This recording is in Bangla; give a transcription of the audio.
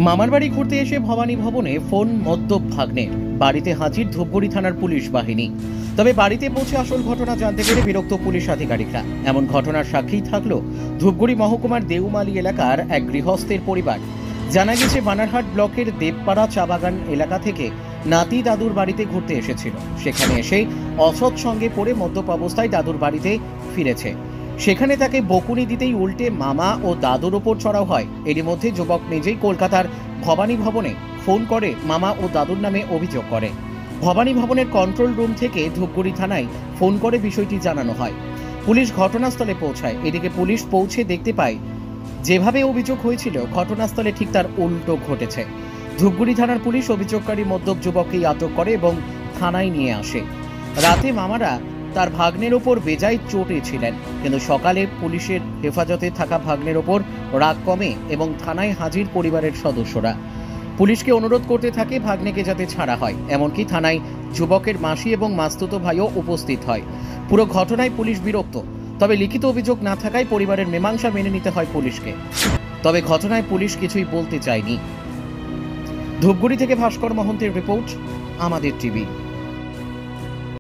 মামার বাড়ি ঘুরতে এসে ভবানী ভবনে ফোন মদ্যপ ভাগ্নের, বাড়িতে হাজির ধূপগুড়ি থানার পুলিশ বাহিনী। তবে বাড়িতে পৌঁছে আসল ঘটনা জানতে পেরে বিরক্ত পুলিশ আধিকারিকরা। এমন ঘটনার সাক্ষী থাকলো ধূপগুড়ি মহকুমার দেউমালি এলাকার এক গৃহস্থের পরিবার। জানা গেছে বানারহাট ব্লকের দেবপাড়া চা বাগান এলাকা থেকে নাতি দাদুর বাড়িতে ঘুরতে এসেছিল। সেখানে এসে অসৎ সঙ্গে পড়ে মদ্যপ অবস্থায় দাদুর বাড়িতে ফিরেছে। সেখানে তাকে বকুনি দিতেই উল্টে মামা ও দাদুর ওপর চড়াও হয়। এরই মধ্যে যুবক নিজেই কলকাতার ভবানী ভবনে ফোন করে মামা ও দাদুর নামে অভিযোগ করে। ভবানী ভবনের কন্ট্রোল রুম থেকে ধূপগুড়ি থানায় ফোন করে বিষয়টি জানানো হয়। পুলিশ ঘটনাস্থলে পৌঁছায়। এদিকে পুলিশ পৌঁছে দেখতে পায় যেভাবে অভিযোগ হয়েছিল ঘটনাস্থলে ঠিক তার উল্টো ঘটেছে। ধূপগুড়ি থানার পুলিশ অভিযোগকারী মদ্যপ যুবককেই আটক করে এবং থানায় নিয়ে আসে। রাতে মামারা তার ভাগ্নের ওপর বেজায় চোটে ছিলেন, কিন্তু সকালে পুলিশের হেফাজতে থাকা ভাগ্নের ওপর রাগ কমে এবং থানায় হাজির পরিবারের সদস্যরা। পুলিশকে অনুরোধ করতে থাকে ভাগ্নেকে যাতে ছাড়া হয়। এমনকি থানায় যুবকের মাসি এবং মাস্তুতো ভাইও উপস্থিত হয়। পুরো ঘটনায় পুলিশ বিরক্ত। তবে লিখিত অভিযোগ না থাকায় পরিবারের মীমাংসা মেনে নিতে হয় পুলিশকে। তবে ঘটনায় পুলিশ কিছুই বলতে চায়নি। ধূপগুড়ি থেকে ভাস্কর মহন্তের রিপোর্ট, আমাদের টিভি।